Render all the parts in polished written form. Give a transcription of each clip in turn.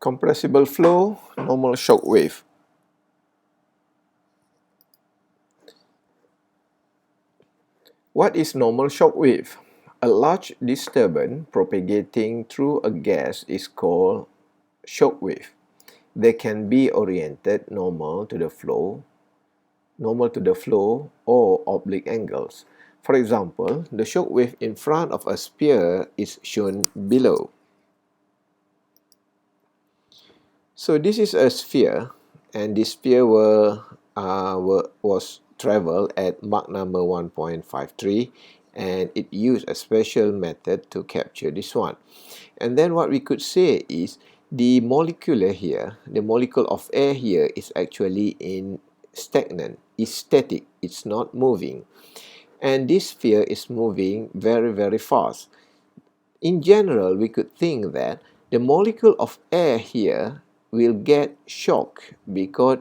Compressible flow, normal shock wave. What is normal shock wave? A large disturbance propagating through a gas is called shock wave. They can be oriented normal to the flow, or oblique angles. For example, the shock wave in front of a sphere is shown below. So this is a sphere, and this sphere was traveled at Mach number 1.53, and it used a special method to capture this one. And then what we could say is the molecule here, the molecule of air here is actually in stagnant, is static, it's not moving. And this sphere is moving very, very fast. In general, we could think that the molecule of air here will get shocked because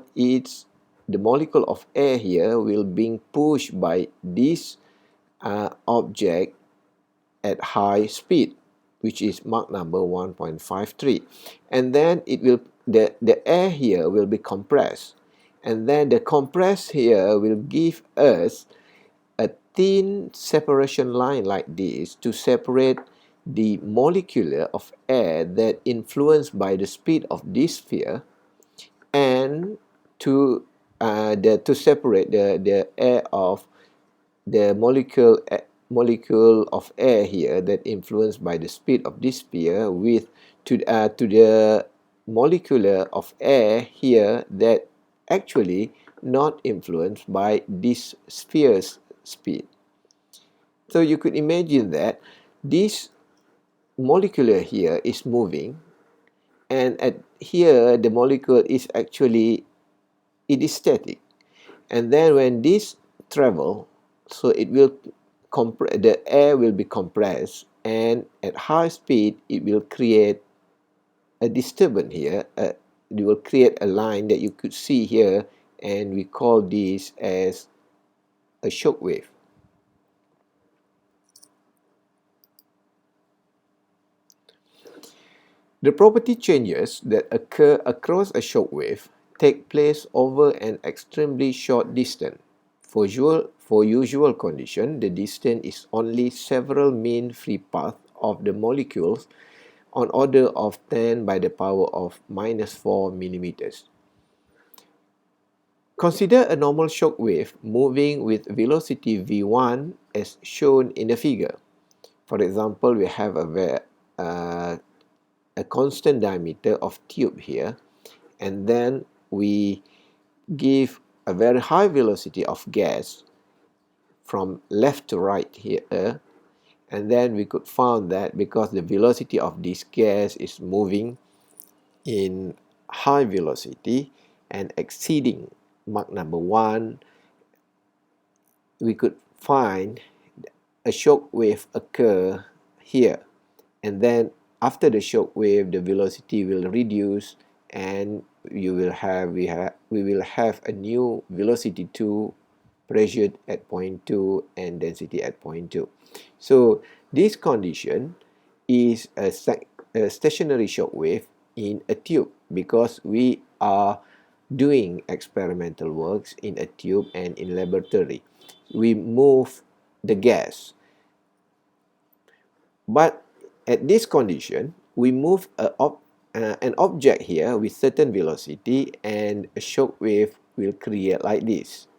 the molecule of air here will being pushed by this object at high speed, which is Mach number 1.53, and then the air here will be compressed, and then the compressed here will give us a thin separation line like this to separate the molecule of air that influenced by the speed of this sphere, and to separate the air of the molecule of air here that influenced by the speed of this sphere to the molecule of air here that actually not influenced by this sphere's speed. So you could imagine that this molecule here is moving, and at here the molecule is actually, it is static, and then when this travel, so it will the air will be compressed, and at high speed it will create a disturbance here. It will create a line that you could see here, and we call this as a shock wave. The property changes that occur across a shock wave take place over an extremely short distance. For usual condition, the distance is only several mean free paths of the molecules on order of 10 by the power of -4 millimeters. Consider a normal shock wave moving with velocity v1 as shown in the figure. For example, we have a constant diameter of tube here, and then we give a very high velocity of gas from left to right here, and then we could find that because the velocity of this gas is moving in high velocity and exceeding Mach number 1, we could find a shock wave occur here, and then after the shock wave the velocity will reduce, and we will have a new velocity 2, pressure at point 2, and density at point 2. So this condition is a stationary shock wave in a tube, because we are doing experimental works in a tube and in laboratory. We move the gas, but at this condition we move an object here with certain velocity, and a shock wave will create like this.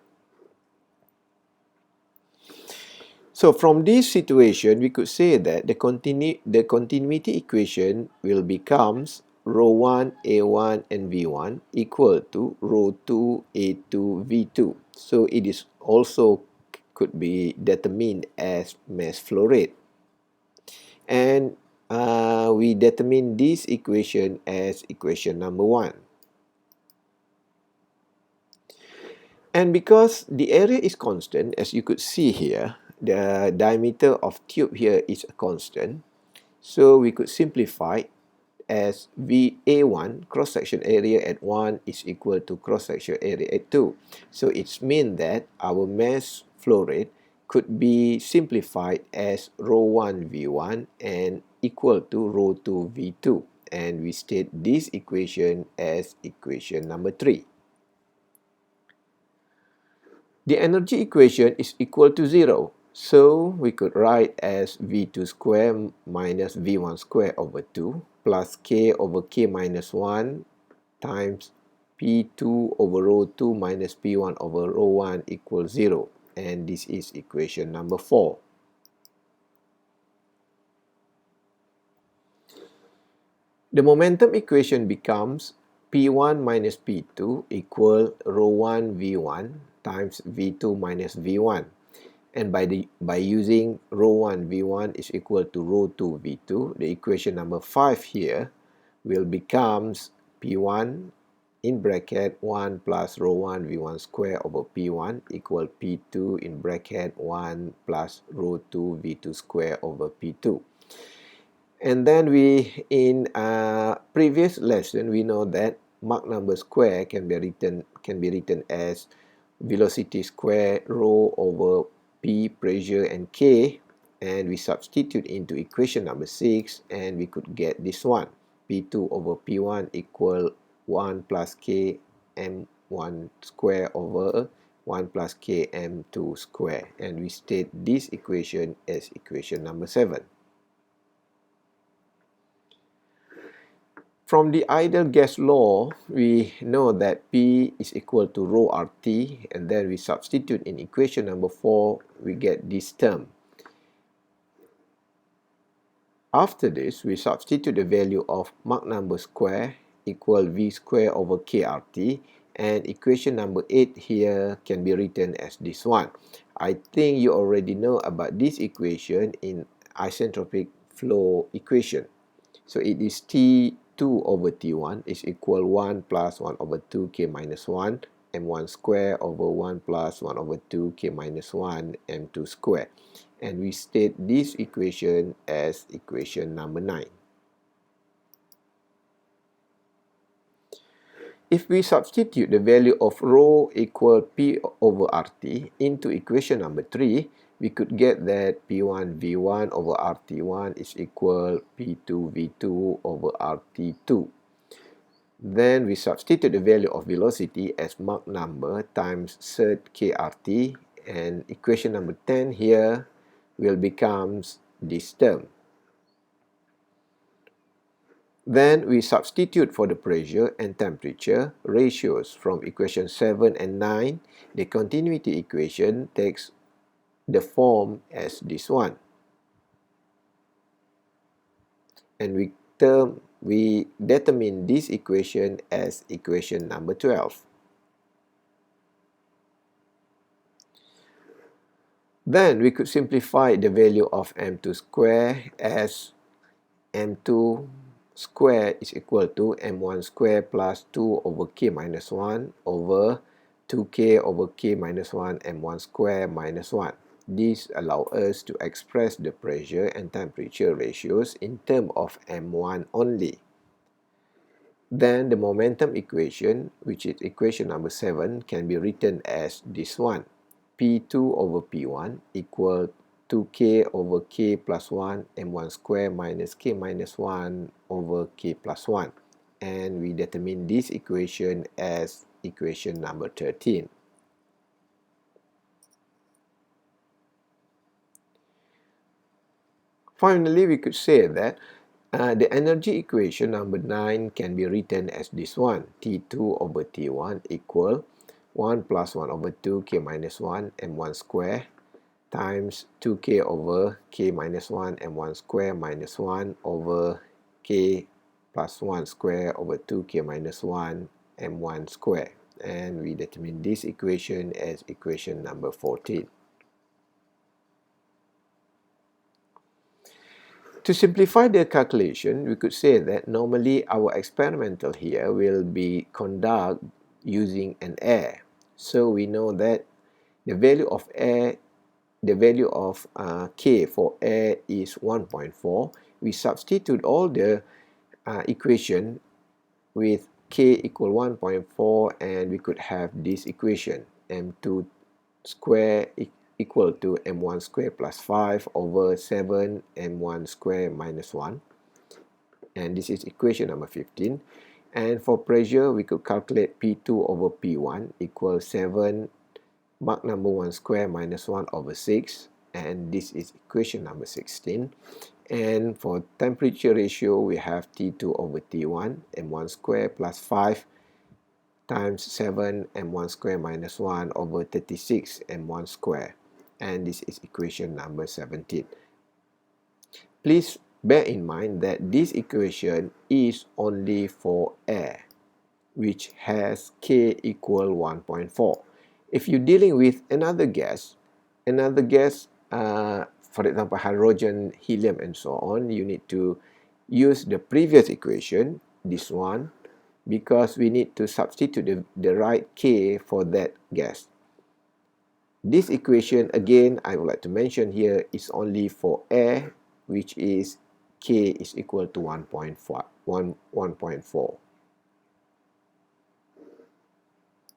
So from this situation, we could say that the continuity equation will becomes ρ1 A1 and V1 equal to ρ2 A2 V2. So it is also could be determined as mass flow rate, and we determine this equation as equation number 1. And because the area is constant, as you could see here, the diameter of tube here is a constant, so we could simplify as VA1, cross-section area at 1, is equal to cross-section area at 2. So it's mean that our mass flow rate could be simplified as ρ1 V1 and equal to ρ2 V2. and we state this equation as equation number 3. The energy equation is equal to 0. So we could write as V2 square minus V1 square over 2 plus K over K minus 1 times P2 over rho 2 minus P1 over rho 1 equals 0. And this is equation number 4. The momentum equation becomes P1 minus P2 equal rho 1 V1 times V2 minus V1. And by using rho 1 V1 is equal to rho 2 V2, the equation number 5 here will becomes P1 in bracket 1 plus rho 1 V1 square over P1 equal P2 in bracket 1 plus rho 2 V2 square over P2. And then in previous lesson, we know that Mach number square can be written as velocity square rho over P, pressure, and K, and we substitute into equation number 6, and we could get this one. P2 over P1 equal 1 plus K M1 square over 1 plus K M2 square, and we state this equation as equation number 7. From the ideal gas law, we know that P is equal to rho RT, and then we substitute in equation number 4, we get this term. After this, we substitute the value of Mach number square equal V square over KRT, and equation number 8 here can be written as this one. I think you already know about this equation in isentropic flow equation. So it is T2 over T1 is equal 1 plus 1 over 2 K minus 1 M1 square over 1 plus 1 over 2 K minus 1 M2 square. And we state this equation as equation number 9. If we substitute the value of rho equal P over RT into equation number 3, we could get that P1 V1 over RT1 is equal P2 V2 over RT2. Then we substitute the value of velocity as Mach number times surd KRT, and equation number 10 here will becomes this term. Then we substitute for the pressure and temperature ratios from equation 7 and 9. The continuity equation takes the form as this one. And we determine this equation as equation number 12. Then we could simplify the value of M2 square as M2 square is equal to M1 square plus 2 over K minus 1 over 2K over K minus 1 M1 square minus 1. This allows us to express the pressure and temperature ratios in terms of M1 only. Then the momentum equation, which is equation number 7, can be written as this one. P2 over P1 equal 2K over K plus 1 M1 square minus K minus 1 over K plus 1. And we determine this equation as equation number 13. Finally, we could say that the energy equation number 9 can be written as this one. T2 over T1 equal 1 plus 1 over 2 K minus 1 M1 square times 2K over K minus 1 M1 square minus 1 over K plus 1 square over 2K minus 1 M1 square. And we determine this equation as equation number 14. To simplify the calculation, we could say that normally our experimental here will be conducted using an air. So we know that the value of air, the value of K for air is 1.4. We substitute all the equation with K equal 1.4, and we could have this equation M2 square equal to M1 square plus 5 over 7 M1 square minus 1. and this is equation number 15. And for pressure, we could calculate P2 over P1 equals 7 Mach number 1 square minus 1 over 6, and this is equation number 16. And for temperature ratio, we have T2 over T1, M1 square plus 5 times 7 M1 square minus 1 over 36 M1 square, and this is equation number 17. Please bear in mind that this equation is only for air, which has K equal 1.4. If you're dealing with another gas, for example, hydrogen, helium, and so on, you need to use the previous equation, this one, because we need to substitute the right K for that gas. This equation, again, I would like to mention here, is only for air, which is K is equal to 1.4.